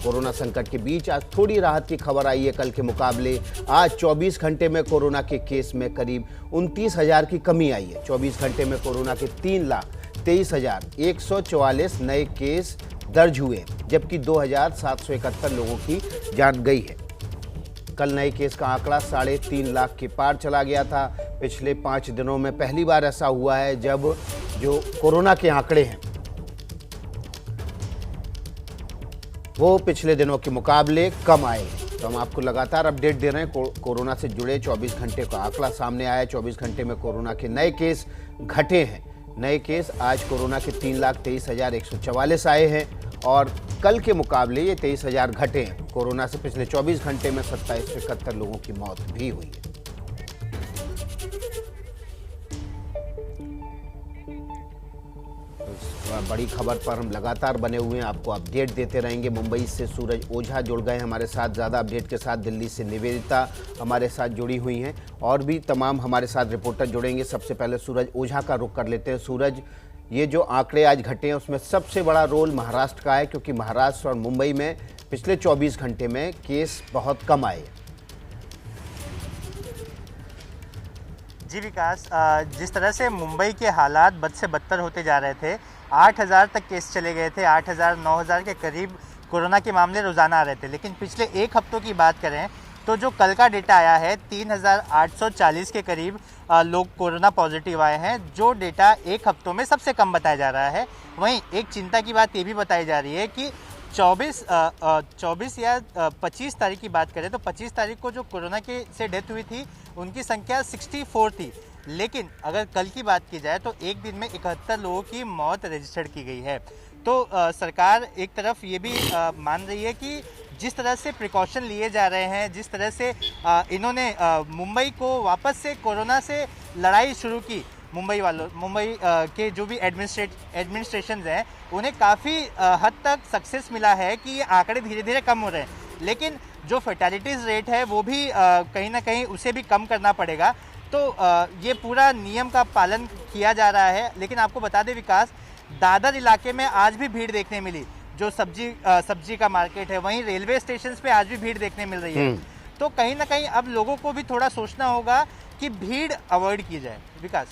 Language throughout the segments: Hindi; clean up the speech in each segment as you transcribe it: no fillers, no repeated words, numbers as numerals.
कोरोना संकट के बीच आज थोड़ी राहत की खबर आई है। कल के मुकाबले आज 24 घंटे में कोरोना के केस में करीब 29,000 की कमी आई है। 24 घंटे में कोरोना के 3,23,144 नए केस दर्ज हुए, जबकि 2,771 लोगों की जान गई है। कल नए केस का आंकड़ा 3.5 लाख के पार चला गया था। पिछले 5 दिनों में पहली बार ऐसा हुआ है जब जो कोरोना के आंकड़े हैं वो पिछले दिनों के मुकाबले कम आए हैं। तो हम आपको लगातार अपडेट दे रहे हैं। कोरोना से जुड़े 24 घंटे का आंकड़ा सामने आया है। 24 घंटे में कोरोना के नए केस घटे हैं। नए केस आज कोरोना के 3,23,144 आए हैं और कल के मुकाबले ये 23,000 घटे हैं। कोरोना से पिछले 24 घंटे में 2771 लोगों की मौत भी हुई है। बड़ी खबर पर हम लगातार बने हुए हैं, आपको अपडेट देते रहेंगे। मुंबई से सूरज ओझा जुड़ गए हमारे साथ ज़्यादा अपडेट के साथ। दिल्ली से निवेदिता हमारे साथ जुड़ी हुई हैं और भी तमाम हमारे साथ रिपोर्टर जुड़ेंगे। सबसे पहले सूरज ओझा का रुख कर लेते हैं। सूरज, ये जो आंकड़े आज घटे हैं उसमें सबसे बड़ा रोल महाराष्ट्र का है, क्योंकि महाराष्ट्र और मुंबई में पिछले 24 घंटे में केस बहुत कम आए। जी विकास, जिस तरह से मुंबई के हालात बद से बदतर होते जा रहे थे, 8,000 तक केस चले गए थे। 8,000 9,000 के करीब कोरोना के मामले रोज़ाना आ रहे थे। लेकिन पिछले एक हफ्तों की बात करें तो जो कल का डेटा आया है 3,840 के करीब लोग कोरोना पॉजिटिव आए हैं, जो डेटा एक हफ्तों में सबसे कम बताया जा रहा है। वहीं एक चिंता की बात ये भी बताई जा रही है कि 24 या 25 तारीख की बात करें तो 25 तारीख को जो कोरोना के से डेथ हुई थी उनकी संख्या 64 थी। लेकिन अगर कल की बात की जाए तो एक दिन में 71 लोगों की मौत रजिस्टर्ड की गई है। तो सरकार एक तरफ ये भी मान रही है कि जिस तरह से प्रिकॉशन लिए जा रहे हैं, जिस तरह से इन्होंने मुंबई को वापस से कोरोना से लड़ाई शुरू की, मुंबई के जो भी एडमिनिस्ट्रेशन हैं उन्हें काफ़ी हद तक सक्सेस मिला है कि ये आंकड़े धीरे धीरे कम हो रहे हैं। लेकिन जो फर्टिलिटीज़ रेट है वो भी कहीं ना कहीं उसे भी कम करना पड़ेगा। तो ये पूरा नियम का पालन किया जा रहा है। लेकिन आपको बता दें विकास, दादर इलाके में आज भी भीड़ देखने मिली। जो सब्जी का मार्केट है, वहीं रेलवे स्टेशन पे आज भी भीड़ देखने मिल रही है। तो कहीं ना कहीं अब लोगों को भी थोड़ा सोचना होगा कि भीड़ अवॉइड की जाए। विकास,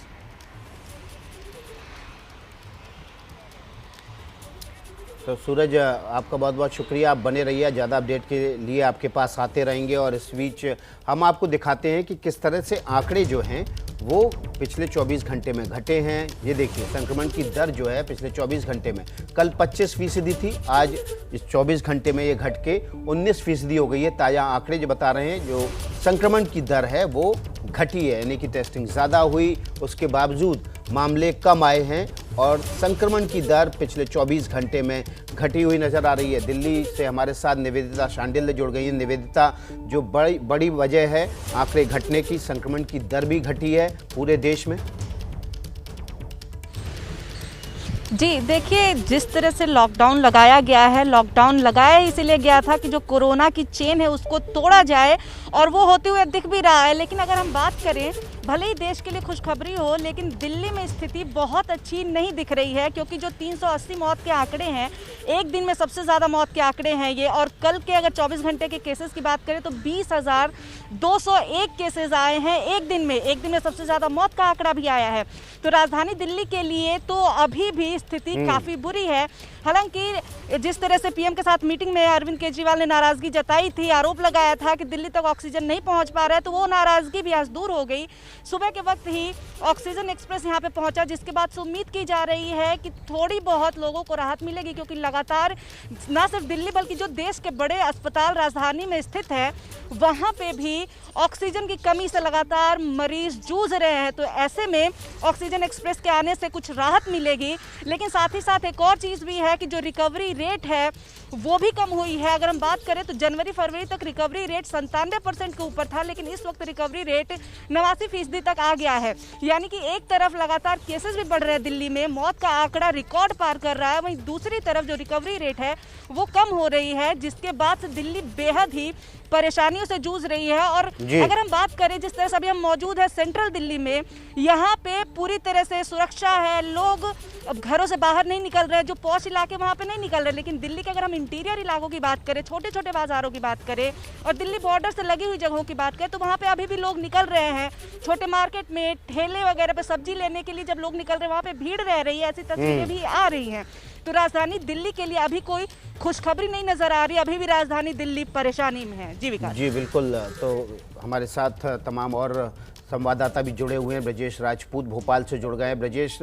तो सूरज, आपका बहुत बहुत शुक्रिया। आप बने रहिए, ज़्यादा अपडेट के लिए आपके पास आते रहेंगे। और इस बीच हम आपको दिखाते हैं कि किस तरह से आंकड़े जो हैं वो पिछले 24 घंटे में घटे हैं। ये देखिए, संक्रमण की दर जो है पिछले 24 घंटे में कल 25% थी, आज इस 24 घंटे में ये घट के 19% हो गई है। ताज़ा आंकड़े जो बता रहे हैं जो संक्रमण की दर है वो घटी है, यानी कि टेस्टिंग ज़्यादा हुई, उसके बावजूद मामले कम आए हैं और संक्रमण की दर पिछले 24 घंटे में घटी हुई नज़र आ रही है। दिल्ली से हमारे साथ निवेदिता शांडिल्य जुड़ गई है। निवेदिता, जो बड़ी वजह है आंकड़े घटने की, संक्रमण की दर भी घटी है पूरे देश में। जी देखिए, जिस तरह से लॉकडाउन लगाया गया है, लॉकडाउन लगाया इसीलिए गया था कि जो कोरोना की चेन है उसको तोड़ा जाए, और वो होते हुए दिख भी रहा है। लेकिन अगर हम बात करें, भले ही देश के लिए खुशखबरी हो, लेकिन दिल्ली में स्थिति बहुत अच्छी नहीं दिख रही है, क्योंकि जो 380 मौत के आंकड़े हैं, एक दिन में सबसे ज़्यादा मौत के आंकड़े हैं ये। और कल के अगर 24 घंटे के केसेस की बात करें तो 20,201 केसेस आए हैं एक दिन में। एक दिन में सबसे ज़्यादा मौत का आंकड़ा भी आया है। तो राजधानी दिल्ली के लिए तो अभी भी स्थिति काफ़ी बुरी है। हालांकि जिस तरह से पीएम के साथ मीटिंग में अरविंद केजरीवाल ने नाराज़गी जताई थी, आरोप लगाया था कि दिल्ली तक ऑक्सीजन नहीं पहुंच पा रहा है, तो वो नाराज़गी भी आज दूर हो गई। सुबह के वक्त ही ऑक्सीजन एक्सप्रेस यहां पे पहुंचा, जिसके बाद से उम्मीद की जा रही है कि थोड़ी बहुत लोगों को राहत मिलेगी, क्योंकि लगातार न सिर्फ दिल्ली बल्कि जो देश के बड़े अस्पताल राजधानी में स्थित है वहाँ पे भी ऑक्सीजन की कमी से लगातार मरीज जूझ रहे हैं। तो ऐसे में ऑक्सीजन एक्सप्रेस के आने से कुछ राहत मिलेगी। लेकिन साथ ही साथ एक और चीज़ भी है कि जो रिकवरी रेट है वो भी कम हुई है। अगर हम बात करें तो जनवरी फरवरी तक रिकवरी रेट 97% के ऊपर था, लेकिन इस वक्त रिकवरी रेट 89% तक आ गया है। यानी कि एक तरफ लगातार केसेस भी बढ़ रहे हैं दिल्ली में, मौत का आंकड़ा रिकॉर्ड पार कर रहा है, वहीं दूसरी तरफ जो रिकवरी रेट है वो कम हो रही है, जिसके बाद से दिल्ली बेहद ही परेशानियों से जूझ रही है। और अगर हम बात करें, जिस तरह से अभी हम मौजूद है सेंट्रल दिल्ली में, यहाँ पे पूरी तरह से सुरक्षा है, लोग अब घरों से बाहर नहीं निकल रहे। जो पॉश इलाके वहाँ पे नहीं निकल रहे, लेकिन दिल्ली के अगर हम इंटीरियर इलाकों की बात करें, छोटे छोटे बाज़ारों की बात करें और दिल्ली बॉर्डर से लगी हुई जगहों की बात करें, तो वहाँ पे अभी भी लोग निकल रहे हैं। छोटे मार्केट में ठेले वगैरह पे सब्जी लेने के लिए जब लोग निकल रहे हैं, वहाँ पे भीड़ रह रही है, ऐसी तस्वीरें भी आ रही हैं। तो राजधानी दिल्ली के लिए अभी कोई खुशखबरी नहीं नजर आ रही, अभी भी राजधानी दिल्ली परेशानी में है। जी विकास। जी बिल्कुल। तो हमारे साथ तमाम और संवाददाता भी जुड़े हुए हैं। ब्रजेश राजपूत भोपाल से जुड़ गए हैं। ब्रजेश,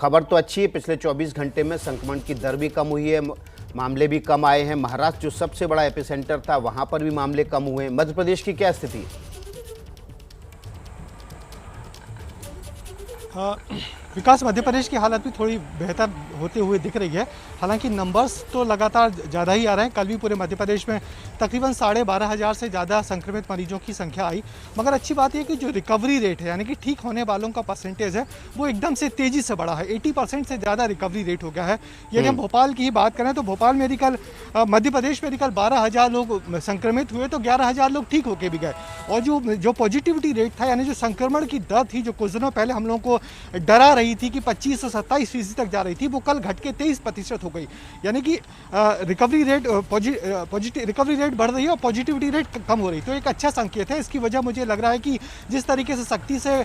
खबर तो अच्छी है, पिछले 24 घंटे में संक्रमण की दर भी कम हुई है, मामले भी कम आए हैं। महाराष्ट्र जो सबसे बड़ा एपिसेंटर था, वहां पर भी मामले कम हुए हैं। मध्य प्रदेश की क्या स्थिति है? विकास, मध्य प्रदेश की हालत भी थोड़ी बेहतर होते हुए दिख रही है। हालांकि नंबर्स तो लगातार ज़्यादा ही आ रहे हैं। कल भी पूरे मध्य प्रदेश में तकरीबन 12,500 से ज़्यादा संक्रमित मरीजों की संख्या आई। मगर अच्छी बात यह कि जो रिकवरी रेट है, यानी कि ठीक होने वालों का परसेंटेज है, वो एकदम से तेज़ी से बढ़ा है। 80% से ज़्यादा रिकवरी रेट हो गया है। यदि हम भोपाल की ही बात करें तो भोपाल में कल मध्य प्रदेश में कल 12,000 लोग संक्रमित हुए तो 11,000 लोग ठीक होके भी गए। और जो पॉजिटिविटी रेट था, यानी जो संक्रमण की दर थी, जो कुछ दिनों पहले हम लोगों को डरा रही थी कि 25 से 27% तक जा रही थी, वो कल घट के 23% हो गई। यानी कि रिकवरी रेट रिकवरी रेट बढ़ रही है और पॉजिटिविटी रेट कम हो रही है। तो एक अच्छा संकेत है। इसकी वजह मुझे लग रहा है कि जिस तरीके से सख्ती से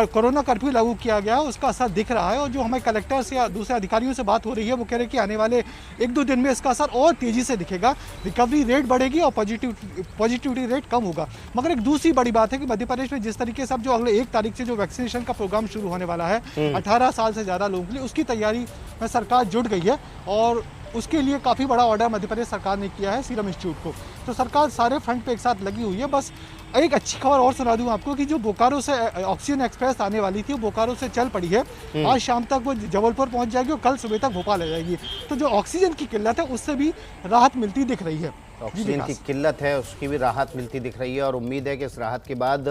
कोरोना कर्फ्यू लागू किया गया, उसका असर दिख रहा है। और जो हमें कलेक्टर से या दूसरे अधिकारियों से बात हो रही है, वो कह रहे हैं कि आने वाले 1-2 दिन में इसका असर और तेजी से दिखेगा, रिकवरी रेट बढ़ेगी और पॉजिटिविटी रेट कम होगा। मगर एक दूसरी बड़ी बात है कि मध्य प्रदेश में जिस तरीके से अब जो अगले 1 तारीख से जो वैक्सीनेशन का प्रोग्राम शुरू होने वाला है 18 साल से ज़्यादा लोगों के लिए, उसकी तैयारी में सरकार जुट गई है। और उसके लिए काफ़ी बड़ा ऑर्डर मध्य प्रदेश सरकार ने किया है सीरम इंस्टीट्यूट को। तो सरकार सारे फ्रंट पे एक साथ लगी हुई है। बस एक अच्छी खबर और सुना दूं आपको कि जो बोकारो से ऑक्सीजन एक्सप्रेस आने वाली थी, वो बोकारो से चल पड़ी है। आज शाम तक वो जबलपुर पहुंच जाएगी और कल सुबह तक भोपाल आ जाएगी। तो जो ऑक्सीजन की किल्लत है, उससे भी राहत मिलती दिख रही है। ऑक्सीजन की किल्लत है, उसकी भी राहत मिलती दिख रही है। और उम्मीद है कि इस राहत के बाद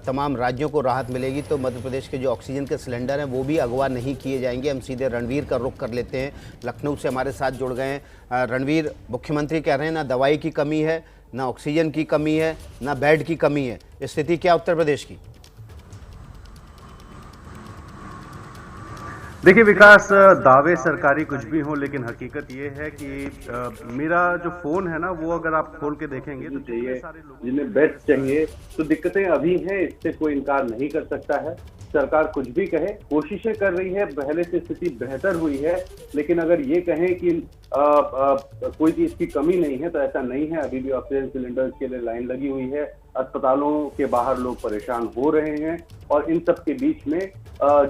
तमाम राज्यों को राहत मिलेगी, तो मध्य प्रदेश के जो ऑक्सीजन के सिलेंडर हैं वो भी अगवा नहीं किए जाएंगे। हम सीधे रणवीर का रुख कर लेते हैं, लखनऊ से हमारे साथ जुड़ गए हैं। रणवीर, मुख्यमंत्री कह रहे हैं ना दवाई की कमी है, ना ऑक्सीजन की कमी है, ना बेड की कमी है। स्थिति क्या उत्तर प्रदेश की? देखिए विकास, दावे सरकारी कुछ भी हो, लेकिन हकीकत ये है कि मेरा जो फोन है ना, वो अगर आप खोल के देखेंगे तो चाहिए जिन्हें बेड चाहिए, तो दिक्कतें अभी हैं, इससे कोई इनकार नहीं कर सकता है। सरकार कुछ भी कहे, कोशिशें कर रही है, पहले से स्थिति बेहतर हुई है। लेकिन अगर ये कहें कि कोई चीज की कमी नहीं है, तो ऐसा नहीं है। अभी भी ऑक्सीजन सिलेंडर्स के लिए लाइन लगी हुई है, अस्पतालों के बाहर लोग परेशान हो रहे हैं। और इन सब के बीच में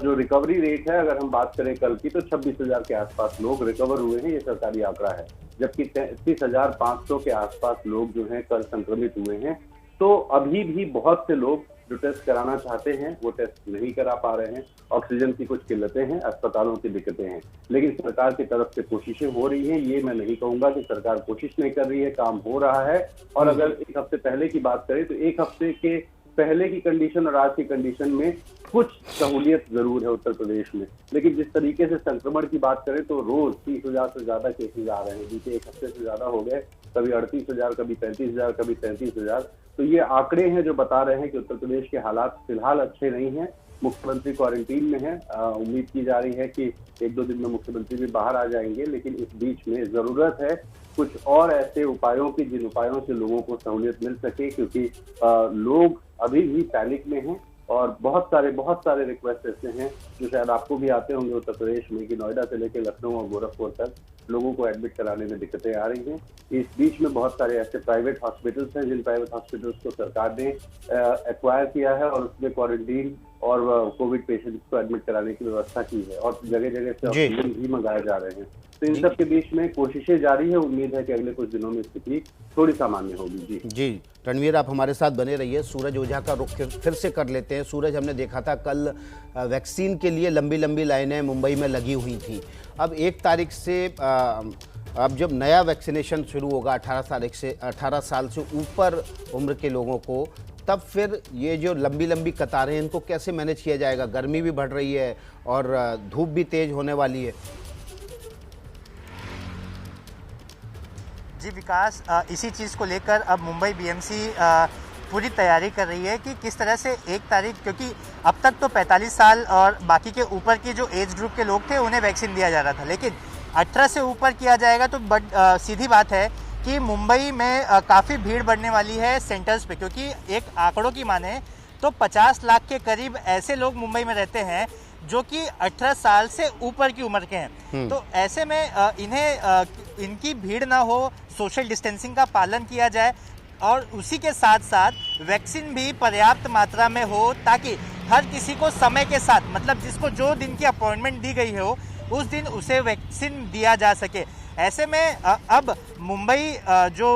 जो रिकवरी रेट है, अगर हम बात करें कल की, तो 26,000 के आसपास लोग रिकवर हुए हैं, ये सरकारी आंकड़ा है। जबकि 33,500 के आसपास लोग जो हैं कल संक्रमित हुए हैं। तो अभी भी बहुत से लोग जो टेस्ट कराना चाहते हैं वो टेस्ट नहीं करा पा रहे हैं। ऑक्सीजन की कुछ किल्लतें हैं, अस्पतालों की दिक्कतें हैं, लेकिन सरकार की तरफ से कोशिशें हो रही हैं। ये मैं नहीं कहूंगा कि सरकार कोशिश नहीं कर रही है, काम हो रहा है। और अगर 1 हफ्ते पहले की बात करें तो 1 हफ्ते के पहले की कंडीशन और आज की कंडीशन में कुछ सहूलियत जरूर है उत्तर प्रदेश में। लेकिन जिस तरीके से संक्रमण की बात करें तो रोज 30,000 से ज्यादा केसेज आ रहे हैं। बीते 1 हफ्ते से ज्यादा हो गए, कभी 38,000, कभी 35,000, कभी 33,000। तो ये आंकड़े हैं जो बता रहे हैं कि उत्तर प्रदेश के हालात फिलहाल अच्छे नहीं हैं। मुख्यमंत्री क्वारंटीन में है। उम्मीद की जा रही है कि 1-2 दिन में मुख्यमंत्री भी बाहर आ जाएंगे। लेकिन इस बीच में जरूरत है कुछ और ऐसे उपायों की, जिन उपायों से लोगों को सहूलियत मिल सके, क्योंकि लोग अभी भी पैनिक में हैं। और बहुत सारे रिक्वेस्ट ऐसे हैं जो शायद आपको भी आते होंगे उत्तर प्रदेश में, कि नोएडा से लेकर लखनऊ और गोरखपुर तक लोगों को एडमिट कराने में दिक्कतें आ रही हैं। इस बीच में बहुत सारे ऐसे प्राइवेट हॉस्पिटल्स हैं, जिन प्राइवेट हॉस्पिटल्स को सरकार ने एक्वायर किया है और उसमें क्वारंटीन और कोविड पेशेंट्स को एडमिट कराने की व्यवस्था की है। और जगह जगह से ऑक्सीजन भी मंगाए जा रहे हैं। तो इन सब के बीच में कोशिशें जारी है। उम्मीद है कि अगले कुछ दिनों में स्थिति थोड़ी सामान्य होगी। जी रणवीर, आप हमारे साथ बने रहिए। सूरज ओझा का रुख फिर से कर लेते हैं। सूरज, हमने देखा था कल वैक्सीन के लिए लंबी लंबी लाइनें मुंबई में लगी हुई थी। अब 1 तारीख से अब जब नया वैक्सीनेशन शुरू होगा 18 साल से ऊपर उम्र के लोगों को, तब फिर ये जो लंबी लंबी कतारें हैं, इनको कैसे मैनेज किया जाएगा? गर्मी भी बढ़ रही है और धूप भी तेज होने वाली है। जी विकास, इसी चीज़ को लेकर अब मुंबई बीएमसी पूरी तैयारी कर रही है कि किस तरह से 1 तारीख, क्योंकि अब तक तो 45 साल और बाकी के ऊपर की जो एज ग्रुप के लोग थे उन्हें वैक्सीन दिया जा रहा था, लेकिन 18 से ऊपर किया जाएगा तो सीधी बात है कि मुंबई में काफ़ी भीड़ बढ़ने वाली है सेंटर्स पे, क्योंकि एक आंकड़ों की माने तो 50 लाख के करीब ऐसे लोग मुंबई में रहते हैं जो कि 18 साल से ऊपर की उम्र के हैं। तो ऐसे में इनकी भीड़ ना हो, सोशल डिस्टेंसिंग का पालन किया जाए और उसी के साथ साथ वैक्सीन भी पर्याप्त मात्रा में हो, ताकि हर किसी को समय के साथ, मतलब जिसको जो दिन की अपॉइंटमेंट दी गई हो उस दिन उसे वैक्सीन दिया जा सके। ऐसे में अब मुंबई जो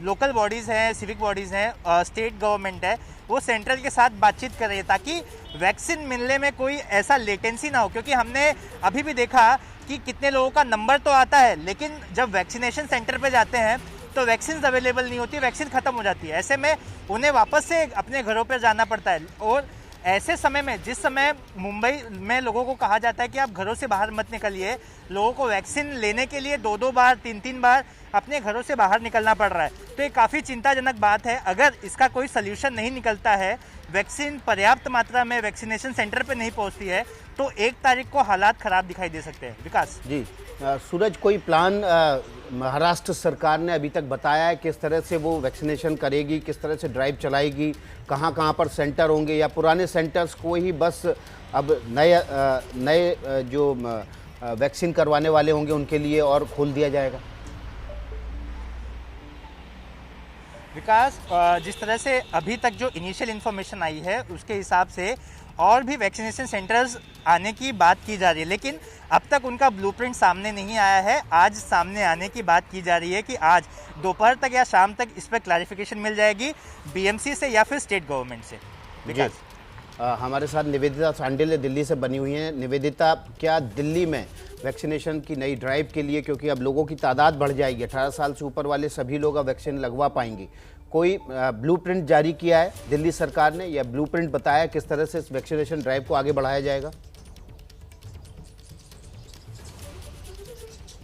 लोकल बॉडीज़ हैं, सिविक बॉडीज़ हैं, स्टेट गवर्नमेंट है, वो सेंट्रल के साथ बातचीत कर रही है ताकि वैक्सीन मिलने में कोई ऐसा लेटेंसी ना हो। क्योंकि हमने अभी भी देखा कि कितने लोगों का नंबर तो आता है, लेकिन जब वैक्सीनेशन सेंटर पे जाते हैं तो वैक्सीन अवेलेबल नहीं होती, वैक्सीन ख़त्म हो जाती है। ऐसे में उन्हें वापस से अपने घरों पर जाना पड़ता है। और ऐसे समय में, जिस समय मुंबई में लोगों को कहा जाता है कि आप घरों से बाहर मत निकलिए, लोगों को वैक्सीन लेने के लिए 2-2 बार 3-3 बार अपने घरों से बाहर निकलना पड़ रहा है। तो ये काफ़ी चिंताजनक बात है। अगर इसका कोई सल्यूशन नहीं निकलता है, वैक्सीन पर्याप्त मात्रा में वैक्सीनेशन सेंटर पे नहीं पहुंचती है, तो 1 तारीख को हालात ख़राब दिखाई दे सकते हैं। विकास जी, सूरज, कोई प्लान महाराष्ट्र सरकार ने अभी तक बताया है किस तरह से वो वैक्सीनेशन करेगी, किस तरह से ड्राइव चलाएगी, कहाँ पर सेंटर होंगे, या पुराने सेंटर्स को ही बस अब नए जो वैक्सीन करवाने वाले होंगे उनके लिए और खोल दिया जाएगा? विकास, जिस तरह से अभी तक जो इनिशियल इन्फॉर्मेशन आई है उसके हिसाब से और भी वैक्सीनेशन सेंटर्स आने की बात की जा रही है, लेकिन अब तक उनका ब्लूप्रिंट सामने नहीं आया है। आज सामने आने की बात की जा रही है कि आज दोपहर तक या शाम तक इस पर क्लैरिफिकेशन मिल जाएगी बीएमसी से या फिर स्टेट गवर्नमेंट से। विकास, हमारे साथ निवेदिता सांडिल्य दिल्ली से बनी हुई हैं। निवेदिता, क्या दिल्ली में वैक्सीनेशन की नई ड्राइव के लिए, क्योंकि अब लोगों की तादाद बढ़ जाएगी, 18 साल से ऊपर वाले सभी लोग अब वैक्सीन लगवा पाएंगे, कोई ब्लूप्रिंट जारी किया है दिल्ली सरकार ने, या ब्लूप्रिंट बताया किस तरह से इस वैक्सीनेशन ड्राइव को आगे बढ़ाया जाएगा?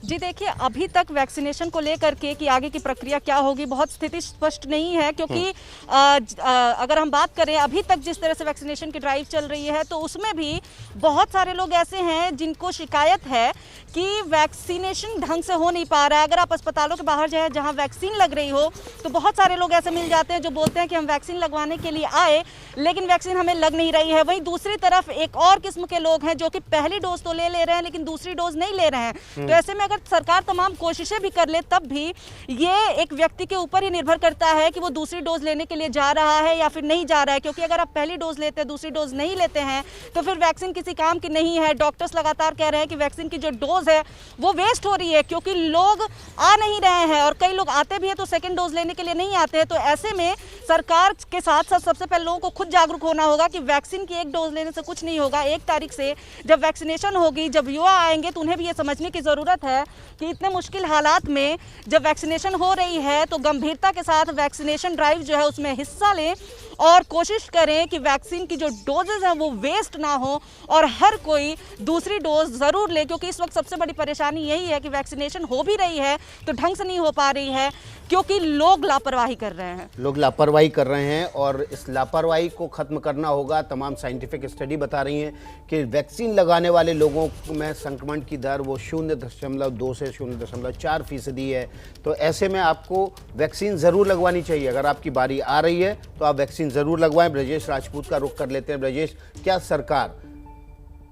जी देखिए, अभी तक वैक्सीनेशन को लेकर के कि आगे की प्रक्रिया क्या होगी बहुत स्थिति स्पष्ट नहीं है, क्योंकि अगर हम बात करें अभी तक जिस तरह से वैक्सीनेशन की ड्राइव चल रही है तो उसमें भी बहुत सारे लोग ऐसे हैं जिनको शिकायत है कि वैक्सीनेशन ढंग से हो नहीं पा रहा है। अगर आप अस्पतालों के बाहर जाए जहां वैक्सीन लग रही हो तो बहुत सारे लोग ऐसे मिल जाते हैं जो बोलते हैं कि हम वैक्सीन लगवाने के लिए आए लेकिन वैक्सीन हमें लग नहीं रही है। वहीं दूसरी तरफ एक और किस्म के लोग हैं जो कि पहली डोज तो ले रहे हैं लेकिन दूसरी डोज नहीं ले रहे हैं। तो ऐसे में अगर सरकार तमाम कोशिशें भी कर ले तब भी ये एक व्यक्ति के ऊपर ही निर्भर करता है कि वो दूसरी डोज लेने के लिए जा रहा है या फिर नहीं जा रहा है, क्योंकि अगर आप पहली डोज लेते हैं दूसरी डोज नहीं लेते हैं तो फिर वैक्सीन किसी काम की नहीं है। डॉक्टर्स लगातार कह रहे हैं कि वैक्सीन की जो डोज है वो वेस्ट हो रही है क्योंकि लोग आ नहीं रहे हैं और कई लोग आते भी हैं तो सेकेंड डोज लेने के लिए नहीं आते हैं। तो ऐसे में सरकार के साथ साथ सबसे पहले लोगों को खुद जागरूक होना होगा कि वैक्सीन की एक डोज लेने से कुछ नहीं होगा। 1 तारीख से जब वैक्सीनेशन होगी, जब युवा आएंगे तो उन्हें भी ये समझने की ज़रूरत है कि इतने मुश्किल हालात में जब वैक्सीनेशन हो रही है तो गंभीरता के साथ वैक्सीनेशन ड्राइव जो है उसमें हिस्सा लें और कोशिश करें कि वैक्सीन की जो डोजेज हैं वो वेस्ट ना हो और हर कोई दूसरी डोज ज़रूर ले, क्योंकि इस वक्त सबसे बड़ी परेशानी यही है कि वैक्सीनेशन हो भी रही है तो ढंग से नहीं हो पा रही है क्योंकि लोग लापरवाही कर रहे हैं। लोग लापरवाही कर रहे हैं और इस लापरवाही को ख़त्म करना होगा। तमाम साइंटिफिक स्टडी बता रही हैं कि वैक्सीन लगाने वाले लोगों में संक्रमण की दर वो 0.2 से 0.4% है। तो ऐसे में आपको वैक्सीन ज़रूर लगवानी चाहिए। अगर आपकी बारी आ रही है तो आप वैक्सीन ज़रूर लगवाएं। ब्रजेश राजपूत का रुख कर लेते हैं। ब्रजेश, क्या सरकार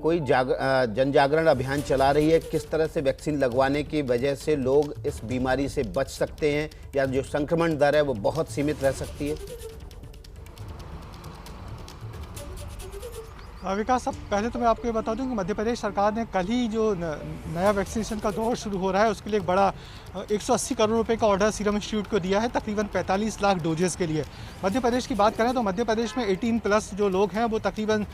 कोई जन जागरण अभियान चला रही है? किस तरह से वैक्सीन लगवाने की वजह से लोग इस बीमारी से बच सकते हैं या जो संक्रमण दर है वो बहुत सीमित रह सकती है? विकास, अब पहले तो मैं आपको ये बता दूं कि मध्य प्रदेश सरकार ने कल ही जो नया वैक्सीनेशन का दौर शुरू हो रहा है उसके लिए एक बड़ा 180 करोड़ रुपए का ऑर्डर सीरम इंस्टीट्यूट को दिया है, तकरीबन 45 लाख डोजेस के लिए। मध्य प्रदेश की बात करें तो मध्य प्रदेश में 18+ जो लोग हैं वो तकरीबन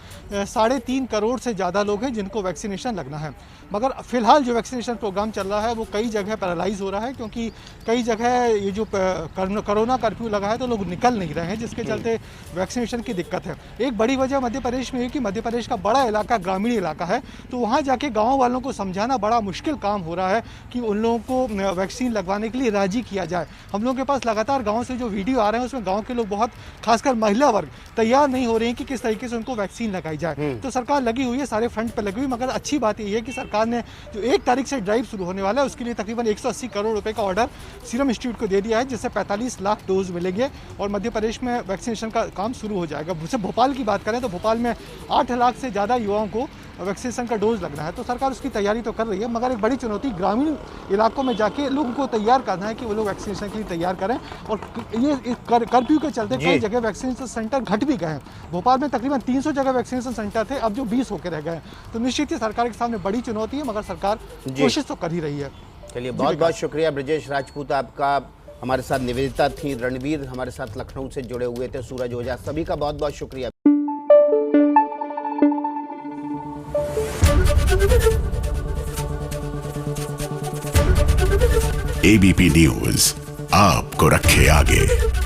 3.5 करोड़ से ज़्यादा लोग हैं जिनको वैक्सीनेशन लगना है। मगर फिलहाल जो वैक्सीनेशन प्रोग्राम चल रहा है वो कई जगह पैरालाइज हो रहा है क्योंकि कई जगह ये जो कोरोना कर्फ्यू लगा है तो लोग निकल नहीं रहे हैं, जिसके चलते वैक्सीनेशन की दिक्कत है। एक बड़ी वजह मध्य प्रदेश में है कि मध्य मध्य प्रदेश का बड़ा इलाका ग्रामीण इलाका है, तो वहाँ जाके गाँव वालों को समझाना बड़ा मुश्किल काम हो रहा है कि उन लोगों को वैक्सीन लगवाने के लिए राजी किया जाए। हम लोगों के पास लगातार गाँव से जो वीडियो आ रहे हैं उसमें गाँव के लोग बहुत, खासकर महिला वर्ग, तैयार नहीं हो रहे हैं कि किस तरीके से उनको वैक्सीन लगाई जाए। तो सरकार लगी हुई है, सारे फ्रंट पर लगी हुई, मगर अच्छी बात यह है कि सरकार ने जो 1 तारीख से ड्राइव शुरू होने वाला है उसके लिए तकरीबन 180 करोड़ रुपए का ऑर्डर सीरम इंस्टीट्यूट को दे दिया है, जिससे 45 लाख डोज मिलेंगे और मध्य प्रदेश में वैक्सीनेशन का काम शुरू हो जाएगा। जैसे भोपाल की बात करें तो भोपाल में 8 लाख से ज़्यादा युवाओं को वैक्सीनेशन का डोज लगना है, तो सरकार उसकी तैयारी तो कर रही है, मगर एक बड़ी चुनौती ग्रामीण इलाकों में जाके लोगों को तैयार करना है कि वो लोग वैक्सीनेशन के लिए तैयार करें। और ये कर्फ्यू के चलते कई जगह वैक्सीनेशन सेंटर घट भी गए हैं। भोपाल में तकरीबन 300 जगह वैक्सीनेशन सेंटर थे, अब जो 20 होकर रह गए हैं। तो निश्चित ही सरकार के सामने बड़ी चुनौती है, मगर सरकार कोशिश तो कर ही रही है। चलिए, बहुत बहुत शुक्रिया ब्रजेश राजपूत आपका। हमारे साथ निवेदिता थी, रणवीर हमारे साथ लखनऊ से जुड़े हुए थे, सूरज ओझा, सभी का बहुत बहुत शुक्रिया। एबीपी न्यूज आपको रखे आगे।